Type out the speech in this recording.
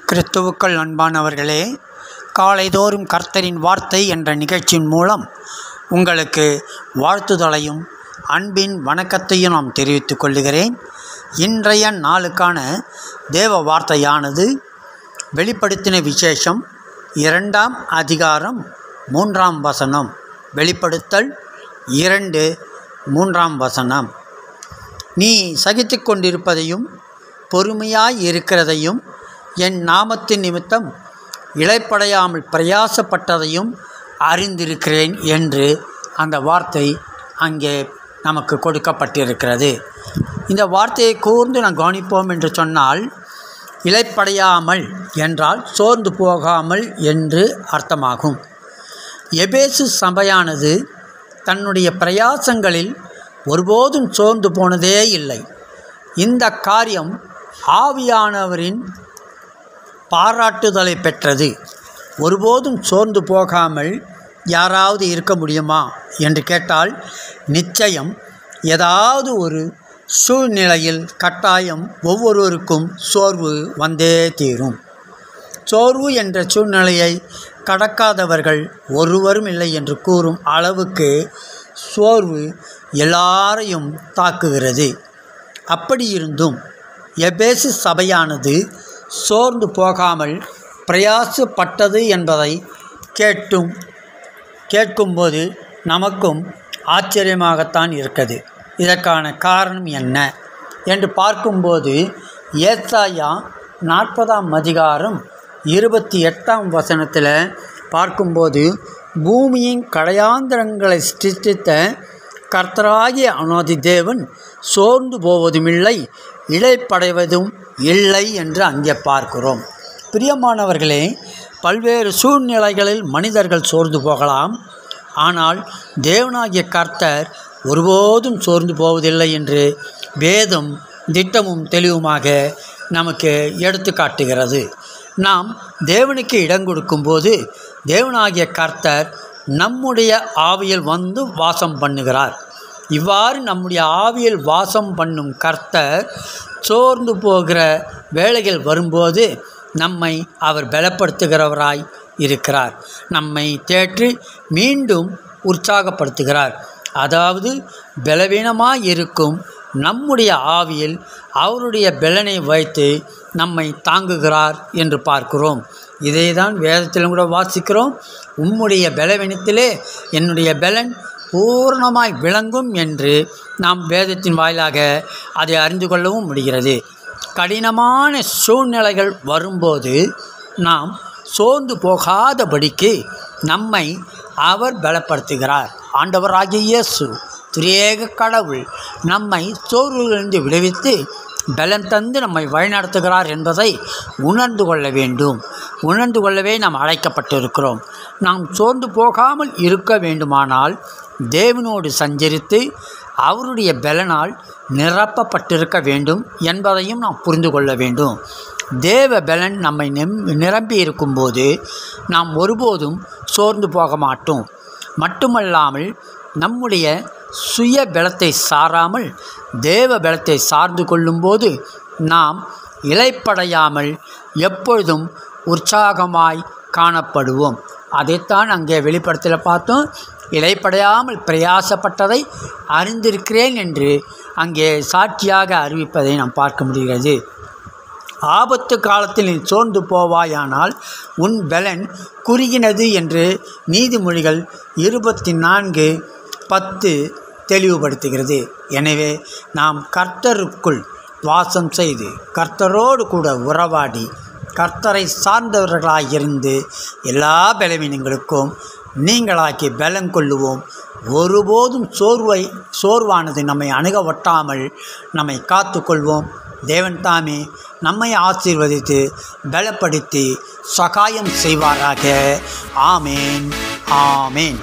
கிறிஸ்துவுக்குள் அன்பானவர்களே, காலைதோறும் கர்த்தரின் வார்த்தை என்ற நிகழ்ச்சியின் மூலம் உங்களுக்கு வாழ்த்துதலையும் அன்பின் வணக்கத்தையும் நாம் தெரிவித்துக் கொள்கிறேன். இன்றைய நாளுக்கான தேவ வார்த்தையானது வெளிப்படுத்தின விசேஷம் 2ஆம் அதிகாரம் 3ஆம் வசனம். வெளிப்படுத்தல் 2:3ஆம் வசனம். நீ சகித்து கொண்டிருப்பதையும் பொறுமையாய் இருக்கிறதையும் என் நாமத்தின் நிமித்தம் இளைப்படையாமல் பிரயாசப்பட்டதையும் அறிந்திருக்கிறேன் என்று அந்த வார்த்தை அங்கே நமக்கு கொடுக்கப்பட்டிருக்கிறது. இந்த வார்த்தையை கூர்ந்து நாம் கவனிப்போம் என்று சொன்னால், இளைப்படையாமல் என்றால் சோர்ந்து போகாமல் என்று அர்த்தமாகும். எபேசு சபையானது தன்னுடைய பிரயாசங்களில் ஒருபோதும் சோர்ந்து போனதே இல்லை. இந்த காரியம் ஆவியானவரின் பாராட்டுதலை பெற்றது. ஒருபோதும் சோர்ந்து போகாமல் யாராவது இருக்க முடியுமா என்று கேட்டால், நிச்சயம் ஏதாவது ஒரு சூழ்நிலையில் கட்டாயம் ஒவ்வொருவருக்கும் சோர்வு வந்தே தீரும். சோர்வு என்ற சூழ்நிலையை கடக்காதவர்கள் ஒருவரும் இல்லை என்று கூறும் அளவுக்கு சோர்வு எல்லாரையும் தாக்குகிறது. அப்படியிருந்தும் எபேசு சபையானது சோர்ந்து போகாமல் பிரயாசப்பட்டது என்பதை கேட்கும்போது நமக்கும் ஆச்சரியமாகத்தான் இருக்குது. இதற்கான காரணம் என்ன என்று பார்க்கும்போது, ஏசாயா 40ஆம் அதிகாரம் 28ஆம் வசனத்தில் பார்க்கும்போது, பூமியின் கடையாந்திரங்களை சிருஷ்டித்த கர்த்தராகிய அநாதி தேவன் சோர்ந்து போவதுமில்லை, இளைப்படைவதும் இல்லை என்று அங்கே பார்க்கிறோம். பிரியமானவர்களே, பல்வேறு சூழ்நிலைகளில் மனிதர்கள் சோர்ந்து போகலாம். ஆனால் தேவனாகிய கர்த்தர் ஒருபோதும் சோர்ந்து போவதில்லை என்று வேதம் திட்டமும் தெளிவுமாக நமக்கு எடுத்து காட்டுகிறது. நாம் தேவனுக்கு இடம் கொடுக்கும்போது தேவனாகிய கர்த்தர் நம்முடைய ஆவியில் வந்து வாசம் பண்ணுகிறார். இவ்வாறு நம்முடைய ஆவியில் வாசம் பண்ணும் கர்த்தர் சோர்ந்து போகிற வேளைகள் வரும்போது நம்மை அவர் பலப்படுத்துகிறவராய் இருக்கிறார். நம்மை தேற்றி மீண்டும் உற்சாகப்படுத்துகிறார். அதாவது பலவீனமாய் இருக்கும் நம்முடைய ஆவியில் அவருடைய பலனை வைத்து நம்மை தாங்குகிறார் என்று பார்க்கிறோம். இதை தான் வேதத்திலும் கூட வாசிக்கிறோம். உம்முடைய பலவீனத்திலே என்னுடைய பலன் பூர்ணமாய் விளங்கும் என்று நாம் வேதத்தின் வாயிலாக அதை அறிந்து கொள்ளவும் முடிகிறது. கடினமான சூழ்நிலைகள் வரும்போது நாம் சோர்ந்து போகாதபடிக்கு நம்மை அவர் பலப்படுத்துகிறார். ஆண்டவராகிய இயேசு திரியேக கடவுள் நம்மை சோர்விலிருந்து விடுவித்து பலம் தந்து நம்மை வழிநடத்துகிறார் என்பதை உணர்ந்து கொள்ள வேண்டும். உணர்ந்து கொள்ளவே நாம் அழைக்கப்பட்டிருக்கிறோம். நாம் சோர்ந்து போகாமல் இருக்க வேண்டுமானால் தேவனோடு சஞ்சரித்து அவருடைய பலனால் நிரப்பப்பட்டிருக்க வேண்டும் என்பதையும் நாம் புரிந்து கொள்ள வேண்டும். தேவ பலன் நம்மை நிரம்பி இருக்கும்போது நாம் ஒருபோதும் சோர்ந்து போக மாட்டோம். மட்டுமல்லாமல் நம்முடைய சுய பலத்தை சாராமல் தேவ பலத்தை சார்ந்து கொள்ளும்போது நாம் இளைப்படையாமல் எப்பொழுதும் உற்சாகமாய் காணப்படுவோம். அதைத்தான் அங்கே வெளிப்படுத்தல பார்த்தோம். இளைப்படையாமல் பிரயாசப்பட்டதை அறிந்திருக்கிறேன் என்று அங்கே சாட்சியாக அறிவிப்பதை நாம் பார்க்க முடிகிறது. ஆபத்து காலத்தில் நீ சோர்ந்து போவாயானால் உன் பலன் குறுகினது என்று நீதிமொழிகள் 24:10 தெளிவுபடுத்துகிறது. எனவே நாம் கர்த்தருக்குள் வாசம் செய்து கர்த்தரோடு கூட உறவாடி கர்த்தரை சார்ந்தவர்களாயிருந்து எல்லா பலவீனங்களுக்கும் நீங்களாக்கி பலம் கொள்ளுவோம். ஒருபோதும் சோர்வானது நம்மை அணுக ஒட்டாமல் நம்மை காத்து கொள்வோம். தேவன் தாமே நம்மை ஆசீர்வதித்து பலப்படுத்தி சகாயம் செய்வாராக. ஆமேன், ஆமேன்.